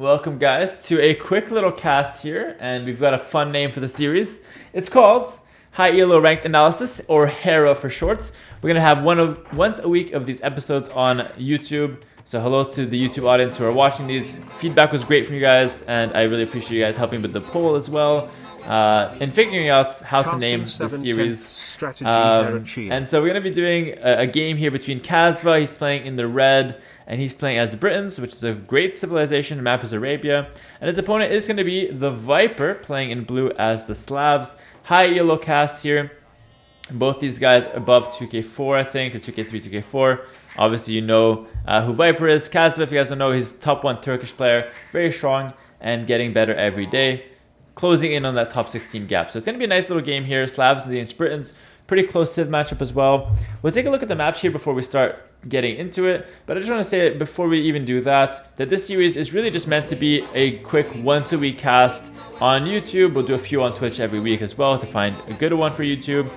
Welcome guys to a quick little cast here, and we've got a fun name for the series. It's called High Elo Ranked Analysis, or Hera for short. We're gonna have once a week of these episodes on YouTube. So hello to the YouTube audience who are watching these. Feedback was great from you guys, and I really appreciate you guys helping with the poll as well, in figuring out how to name the series. And so we're gonna be doing a game here between Kasva. He's playing in the red, and he's playing as the Britons, which is a great civilization. The map is Arabia. And his opponent is going to be the Viper, playing in blue as the Slavs. High elo cast here. Both these guys above 2k4, I think, or 2k3, 2k4. Obviously, you know who Viper is. Kasva, if you guys don't know, he's top 1 Turkish player. Very strong and getting better every day. Closing in on that top 16 gap. So it's going to be a nice little game here. Slavs against Britons. Pretty close civ matchup as well. We'll take a look at the maps here before we start getting into it, but I just want to say before we even do that this series is really just meant to be a quick once a week cast on YouTube. We'll do a few on Twitch every week as well to find a good one for YouTube,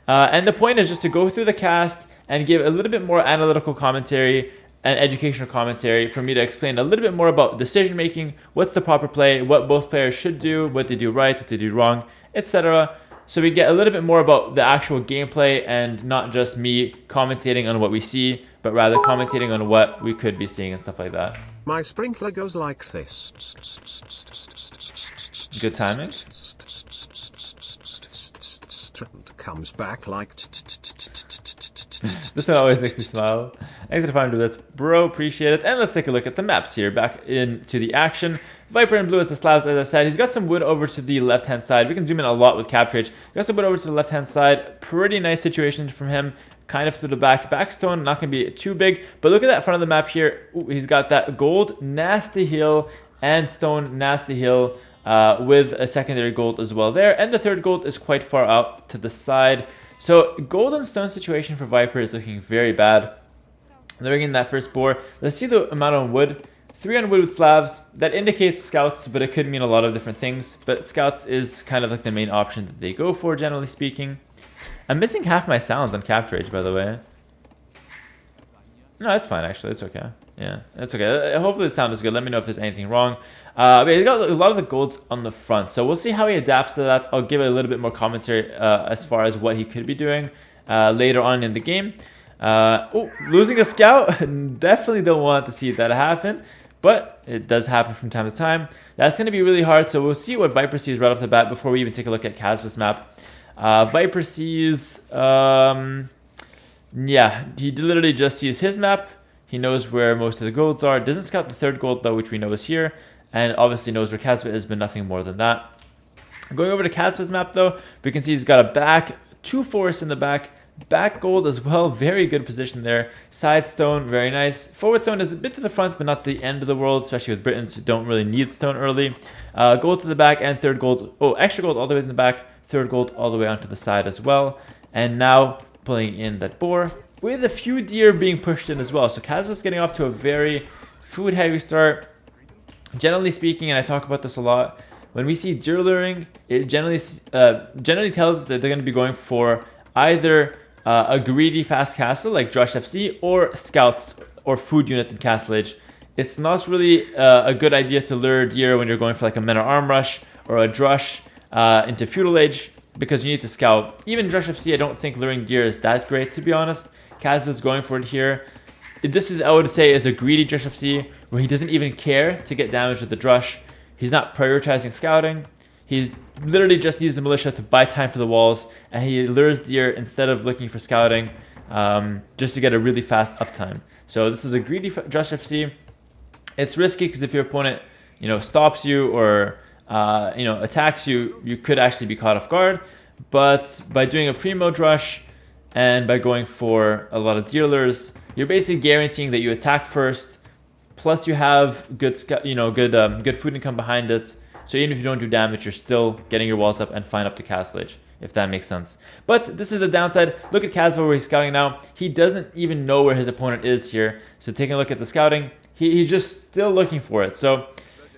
and the point is just to go through the cast and give a little bit more analytical commentary and educational commentary for me to explain a little bit more about decision making, what's the proper play, what both players should do, what they do right, what they do wrong, etc. So we get a little bit more about the actual gameplay and not just me commentating on what we see, but rather commentating on what we could be seeing and stuff like that. My sprinkler goes like this. Good timing. Comes back like. This one always makes me smile. Thanks for finding this, bro. Appreciate it. And let's take a look at the maps here. Back into the action. Viper in blue is the Slavs, as I said. He's got some wood over to the left-hand side. We can zoom in a lot with cap trade. Got some wood over to the left-hand side. Pretty nice situation from him. Kind of through the back. Backstone, not going to be too big. But look at that front of the map here. Ooh, he's got that gold, nasty hill, and stone, nasty hill, with a secondary gold as well there. And the third gold is quite far out to the side. So gold and stone situation for Viper is looking very bad. They're in that first boar. Let's see the amount of wood. 3 on wood with Slavs. That indicates scouts, but it could mean a lot of different things. But scouts is kind of like the main option that they go for, generally speaking. I'm missing half my sounds on Capture Age, by the way. No, it's fine, actually. It's okay. Yeah, it's okay. Hopefully the sound is good. Let me know if there's anything wrong. But he's got a lot of the golds on the front, so we'll see how he adapts to that. I'll give a little bit more commentary as far as what he could be doing later on in the game. Oh, losing a scout. Definitely don't want to see that happen, but it does happen from time to time. That's going to be really hard, so we'll see what Viper sees right off the bat before we even take a look at Kasva's map. Viper sees, yeah, he literally just sees his map. He knows where most of the golds are. Doesn't scout the third gold, though, which we know is here, and obviously knows where Kasva is, but nothing more than that. Going over to Kasva's map, though, we can see he's got a back, 2 forests in the back, back gold as well, very good position there. Side stone, very nice. Forward stone is a bit to the front, but not the end of the world, especially with Britons who don't really need stone early. Gold to the back and third gold. Oh, extra gold all the way in the back, third gold all the way onto the side as well. And now pulling in that boar with a few deer being pushed in as well. So Kasva's getting off to a very food-heavy start. Generally speaking, and I talk about this a lot, when we see deer luring, it generally tells us that they're going to be going for either a greedy fast castle like Drush FC or scouts or food unit in Castle Age. It's not really a good idea to lure deer when you're going for like a men at arm rush or a Drush into Feudal Age, because you need to scout. Even Drush FC, I don't think luring deer is that great, to be honest. Kasva's going for it here. This is, I would say, is a greedy Drush FC where he doesn't even care to get damage with the Drush. He's not prioritizing scouting. He literally just needs the militia to buy time for the walls, and he lures deer instead of looking for scouting, just to get a really fast uptime. So this is a greedy Drush FC. It's risky because if your opponent, stops you or attacks you, you could actually be caught off guard. But by doing a primo Drush and by going for a lot of deer lures, you're basically guaranteeing that you attack first. Plus, you have good food income behind it. So even if you don't do damage, you're still getting your walls up and fine up to Castle Age, if that makes sense. But this is the downside. Look at Kasva where he's scouting now. He doesn't even know where his opponent is here. So taking a look at the scouting, he's just still looking for it. So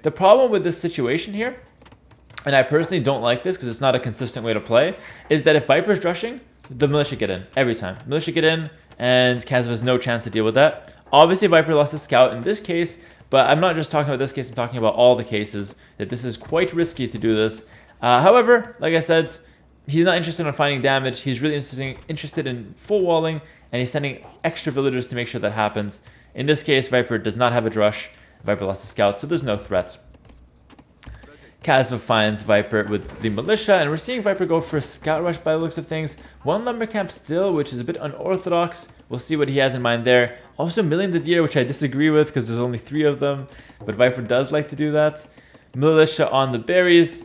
the problem with this situation here, and I personally don't like this because it's not a consistent way to play, is that if Viper's drushing, the militia get in every time. Militia get in, and Kasva has no chance to deal with that. Obviously, Viper lost his scout in this case, But I'm not just talking about this case, I'm talking about all the cases, that this is quite risky to do this. However, like I said, he's not interested in finding damage. He's really interested in full walling, and he's sending extra villagers to make sure that happens. In this case, Viper does not have a drush. Viper lost a scout, so there's no threat. Kazva finds Viper with the militia, and we're seeing Viper go for a scout rush by the looks of things. One lumber camp still, which is a bit unorthodox. We'll see what he has in mind there. Also milling the deer, which I disagree with because there's only 3 of them, but Viper does like to do that. Militia on the berries.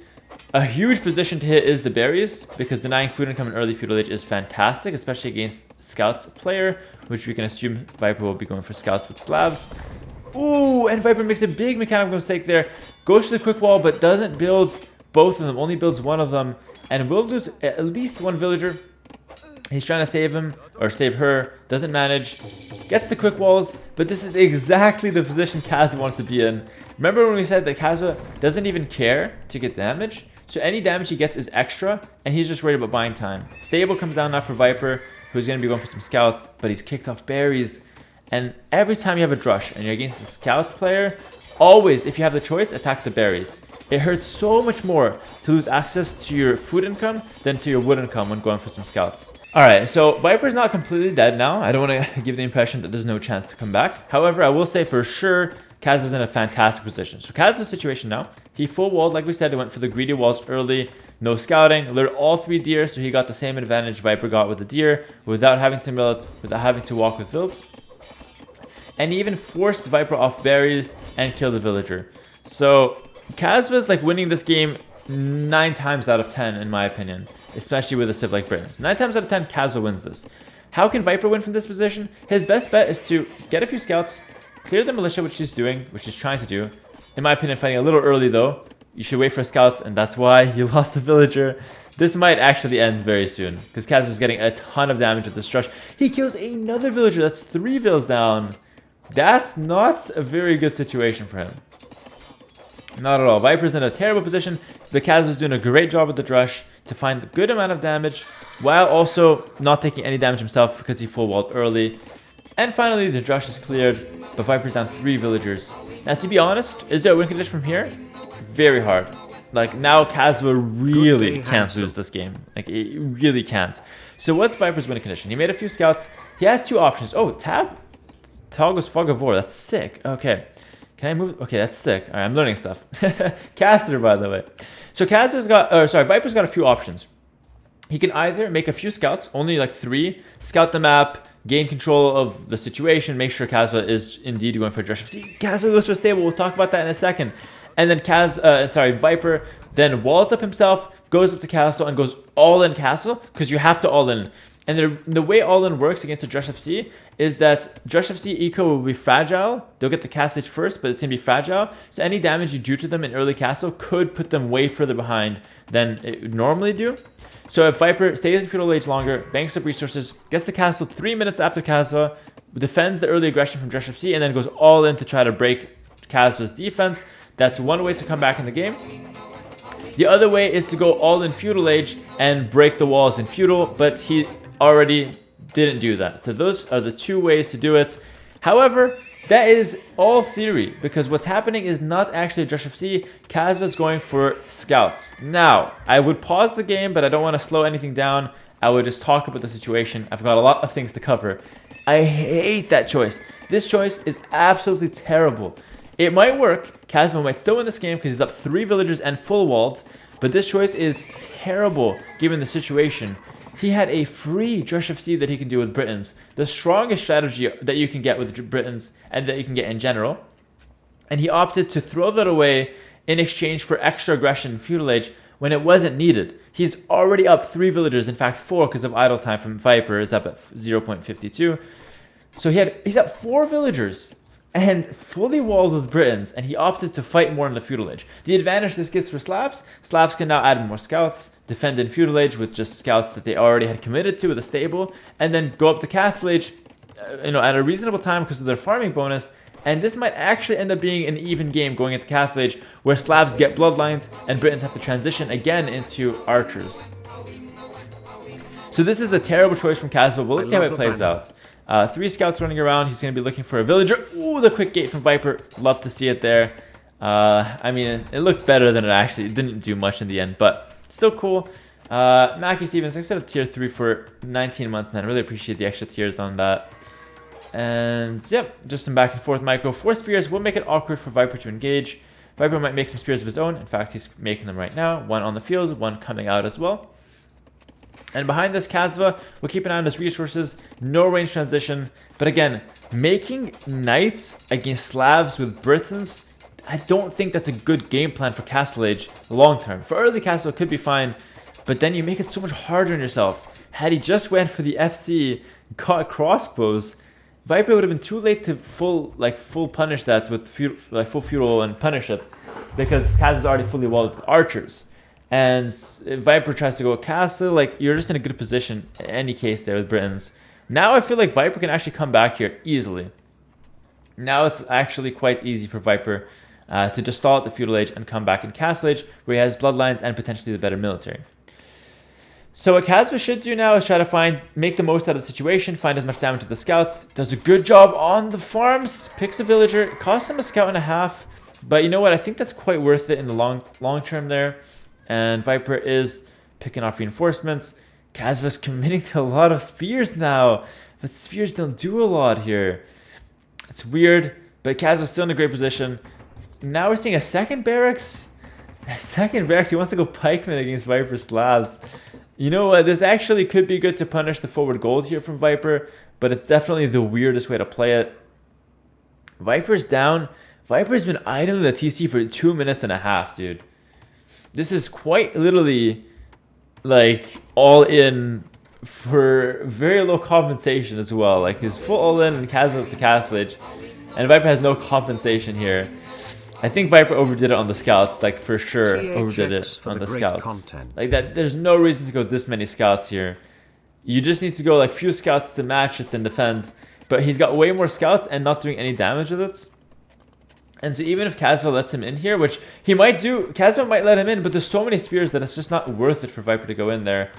A huge position to hit is the berries, because denying food income in early feudal age is fantastic, especially against scouts player, which we can assume Viper will be going for scouts with Slavs. Ooh, and Viper makes a big mechanical mistake there. Goes to the quick wall, but doesn't build both of them, only builds one of them, and will lose at least one villager. He's trying to save him, or save her, doesn't manage, gets the quick walls, but this is exactly the position Kazva wants to be in. Remember when we said that Kazva doesn't even care to get damage? So any damage he gets is extra, and he's just worried about buying time. Stable comes down now for Viper, who's going to be going for some scouts, but he's kicked off berries. And every time you have a drush and you're against a scout player, always, if you have the choice, attack the berries. It hurts so much more to lose access to your food income than to your wood income when going for some scouts. Alright, so Viper's not completely dead now. I don't want to give the impression that there's no chance to come back. However, I will say for sure, Kaz is in a fantastic position. So Kaz's situation now, he full walled, like we said, he went for the greedy walls early, no scouting, lured all 3 deer, so he got the same advantage Viper got with the deer, without having to mill it, without having to walk with vills. And he even forced Viper off berries and killed a villager. So Kazva's like winning this game 9 times out of 10 in my opinion, especially with a civ like Britons. 9 times out of 10 Kazva wins this. How can Viper win from this position? His best bet is to get a few scouts, clear the militia, which he's doing, which he's trying to do. In my opinion, fighting a little early though. You should wait for scouts, and that's why you lost the villager. This might actually end very soon, because Kazva's getting a ton of damage with this rush. He kills another villager, that's 3 vills down. That's not a very good situation for him. Not at all. Viper's in a terrible position. The Kazva's doing a great job with the drush to find a good amount of damage, while also not taking any damage himself because he full walled early. And finally, the drush is cleared, but Viper's down 3 villagers. Now, to be honest, is there a win condition from here? Very hard. Like, now Kazva really can't lose this game. Like, it really can't. So what's Viper's win condition? He made a few scouts. He has 2 options. Oh, tab? Toggles Fog of War. That's sick. Okay. Can I move? Okay, that's sick. All right, I'm learning stuff. Caster, by the way. So Kazva's got, Viper's got a few options. He can either make a few scouts, only like 3, scout the map, gain control of the situation, make sure Kazva is indeed going for Drush. See, Kazva goes for a stable. We'll talk about that in a second. And then Viper then walls up himself, goes up to castle, and goes all in castle, because you have to all in. And the way all in works against the Drush FC is that Drush FC eco will be fragile. They'll get the castle first, but it's going to be fragile. So any damage you do to them in early castle could put them way further behind than it would normally do. So if Viper stays in feudal age longer, banks up resources, gets the castle 3 minutes after Kazva, defends the early aggression from Drush FC, and then goes all in to try to break Kazva's defense, that's one way to come back in the game. The other way is to go all in feudal age and break the walls in feudal, but he already didn't do that. So those are the 2 ways to do it. However, that is all theory, because what's happening is not actually Drush FC. Kazva's going for scouts. Now, I would pause the game, but I don't want to slow anything down. I would just talk about the situation. I've got a lot of things to cover. I hate that choice. This choice is absolutely terrible. It might work. Kazva might still win this game because he's up 3 villagers and full walled, but this choice is terrible given the situation. He had a free Drush FC that he can do with Britons, the strongest strategy that you can get with Britons and that you can get in general. And he opted to throw that away in exchange for extra aggression in feudal age when it wasn't needed. He's already up 3 villagers, in fact 4 because of idle time from Viper is up at 0.52. So he's up 4 villagers and fully walled with Britons, and he opted to fight more in the feudal age. The advantage this gives for Slavs can now add more scouts, defend in feudal age with just scouts that they already had committed to with a stable, and then go up to castle age at a reasonable time because of their farming bonus. And this might actually end up being an even game going into castle age, where Slavs get bloodlines and Britons have to transition again into archers. So this is a terrible choice from Kazva, but let's see how it plays out. 3 scouts running around. He's going to be looking for a villager. Ooh, the quick gate from Viper. Love to see it there. I mean, it looked better than it actually. It didn't do much in the end, but still cool. Mackie Stevens, instead of tier 3 for 19 months, man. Really appreciate the extra tiers on that. And yep, just some back and forth micro. 4 spears will make it awkward for Viper to engage. Viper might make some spears of his own. In fact, he's making them right now. 1 on the field, 1 coming out as well. And behind this, Kazva will keep an eye on his resources. No range transition. But again, making knights against Slavs with Britons, I don't think that's a good game plan for Castle Age long term. For early Castle, it could be fine. But then you make it so much harder on yourself. Had he just went for the FC, got crossbows, Viper would have been too late to full punish that with full feudal and punish it, because Kaz is already fully walled with archers. And if Viper tries to go castle, like, you're just in a good position in any case there with Britons. Now I feel like Viper can actually come back here easily. Now it's actually quite easy for Viper to just stall at the feudal age and come back in Castle Age, where he has bloodlines and potentially the better military. So what Kazva should do now is try to make the most out of the situation, find as much damage to the scouts. Does a good job on the farms, picks a villager, costs him a scout and a half. But you know what, I think that's quite worth it in the long term there. And Viper is picking off reinforcements. Kazva's committing to a lot of spears now, but spears don't do a lot here. It's weird, but Kazva's still in a great position. Now we're seeing a second barracks. A second barracks, he wants to go pikeman against Viper Slavs. You know what, this actually could be good to punish the forward gold here from Viper, but it's definitely the weirdest way to play it. Viper's down. Viper's been idling the TC for 2 minutes and a half, dude. This is quite literally, like, all in for very low compensation as well. Like, he's full all in and Kazva to Castle Age, and Viper has no compensation here. I think Viper overdid it on the scouts, like, for sure overdid it on the scouts. Content. Like, that, there's no reason to go this many scouts here. You just need to go, like, few scouts to match it and defend. But he's got way more scouts and not doing any damage with it. And so even if Kazva lets him in here, which he might do, Kazva might let him in, but there's so many spears that it's just not worth it for Viper to go in there.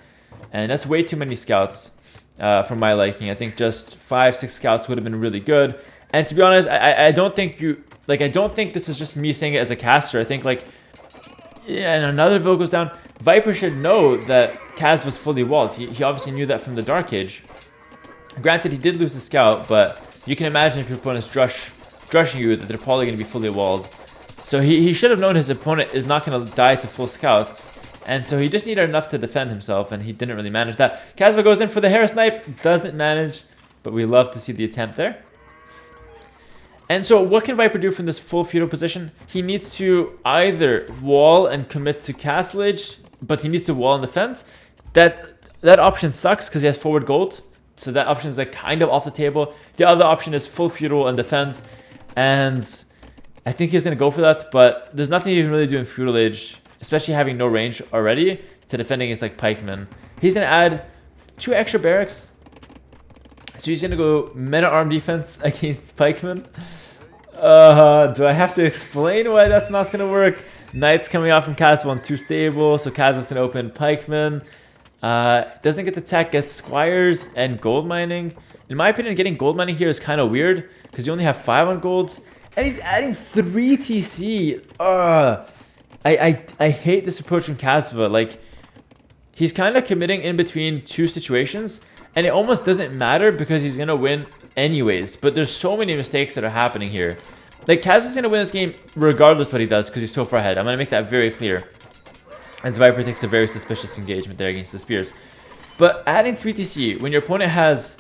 And that's way too many scouts for my liking. I think just 5-6 scouts would have been really good. And to be honest, I don't think I don't think this is just me saying it as a caster. I think, like, yeah, and another villain goes down. Viper should know that Kaz was fully walled. He obviously knew that from the Dark Age. Granted, he did lose the scout, but you can imagine if your opponent's drushing you that they're probably going to be fully walled. So he should have known his opponent is not going to die to full scouts. And so he just needed enough to defend himself, and he didn't really manage that. Kazva goes in for the Hera snipe, doesn't manage, but we love to see the attempt there. And so what can Viper do from this full feudal position? He needs to either wall and commit to Castle Age, but he needs to wall and defend. That option sucks because he has forward gold, so that option is, like, kind of off the table. The other option is full feudal and defend, and I think he's going to go for that, but there's nothing you can really do in feudal age, especially having no range already, to defend against, like, pikemen. He's going to add 2 extra barracks. So he's going to go men-at-arm defense against pikemen. Do I have to explain why that's not going to work? Knights coming out from Kazva on 2 stable, so Kazva's going to open pikemen. Doesn't get the tech, gets squires and gold mining. In my opinion, getting gold mining here is kind of weird, because you only have 5 on gold. And he's adding 3 TC. I hate this approach from Kazva. Like, he's kind of committing in between 2 situations, and it almost doesn't matter because he's going to win anyways. But there's so many mistakes that are happening here. Like, Kazva's going to win this game regardless what he does because he's so far ahead. I'm going to make that very clear. As Viper takes a very suspicious engagement there against the spears. But adding 3 TC when your opponent has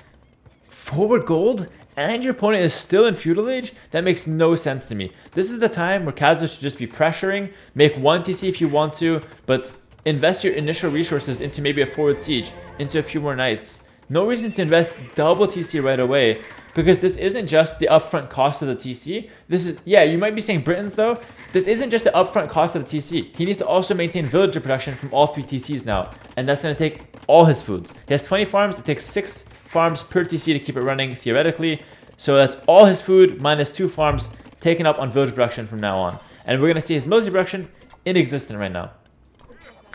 forward gold and your opponent is still in feudal age, that makes no sense to me. This is the time where Kazva should just be pressuring, make 1 TC if you want to, but invest your initial resources into maybe a forward siege, into a few more knights. No reason to invest double TC right away, because this isn't just the upfront cost of the TC. This is, yeah, you might be saying Britons though. This isn't just the upfront cost of the TC. He needs to also maintain villager production from all 3 TCs now, and that's going to take all his food. He has 20 farms. It takes 6 farms per TC to keep it running theoretically. So that's all his food minus 2 farms taken up on villager production from now on. And we're going to see his military production inexistent right now.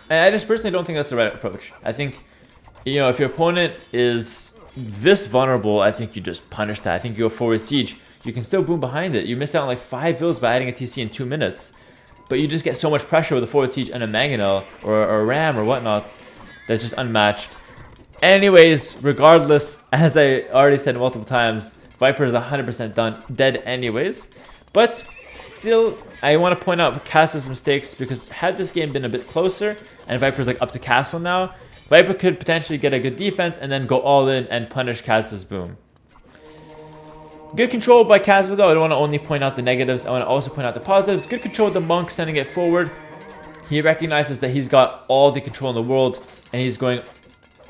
And I just personally don't think that's the right approach. I think, you know, if your opponent is this vulnerable, I think you just punish that. I think you go forward siege. You can still boom behind it. You miss out on like 5 vills by adding a TC in 2 minutes. But you just get so much pressure with a forward siege and a mangonel or a ram or whatnot that's just unmatched. Anyways, regardless, as I already said multiple times, Viper is 100% done, dead anyways. But still, I want to point out Castle's mistakes, because had this game been a bit closer and Viper's like up to Castle now, Viper could potentially get a good defense and then go all in and punish Kazva's boom. Good control by Kazva though. I don't want to only point out the negatives, I want to also point out the positives. Good control with the monk sending it forward. He recognizes that he's got all the control in the world and he's going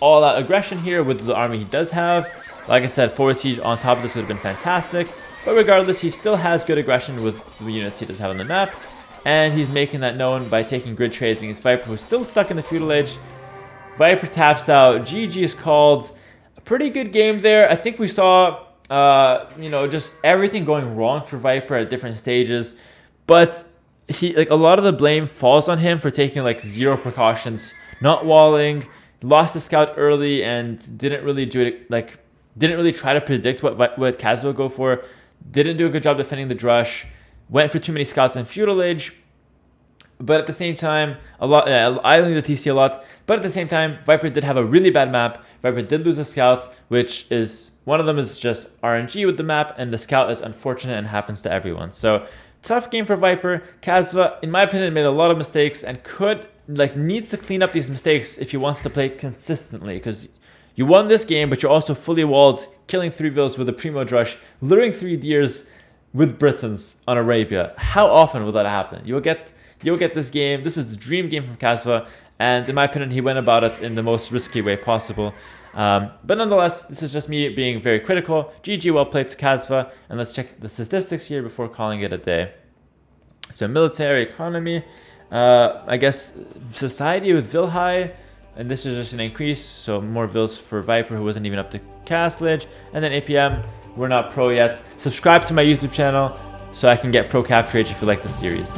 all out aggression here with the army he does have. Like I said, forward siege on top of this would have been fantastic. But regardless, he still has good aggression with the units he does have on the map. And he's making that known by taking grid trades against Viper, who's still stuck in the feudal age. Viper taps out. GG is called. A pretty good game there. I think we saw, you know, just everything going wrong for Viper at different stages. But he, like, a lot of the blame falls on him for taking like 0 precautions, not walling, lost the scout early, and didn't really do it. Like, didn't really try to predict what Kazva would go for. Didn't do a good job defending the Drush. Went for too many scouts in feudal age. But at the same time, idling the TC a lot. But at the same time, Viper did have a really bad map. Viper did lose the scouts, which is, one of them is just RNG with the map, and the scout is unfortunate and happens to everyone. So, tough game for Viper. Kazva, in my opinion, made a lot of mistakes and needs to clean up these mistakes if he wants to play consistently. Because you won this game, but you're also fully walled, killing 3 vills with a Primo Drush, luring 3 deers with Britons on Arabia. How often will that happen? You'll get this game. This is the dream game from Kazva, and in my opinion, he went about it in the most risky way possible. But nonetheless, this is just me being very critical. GG, well played to Kazva, and let's check the statistics here before calling it a day. So military economy, I guess society with Vil high, and this is just an increase, so more Vils for Viper, who wasn't even up to Castlage. And then APM, we're not pro yet. Subscribe to my YouTube channel so I can get pro capture if you like the series.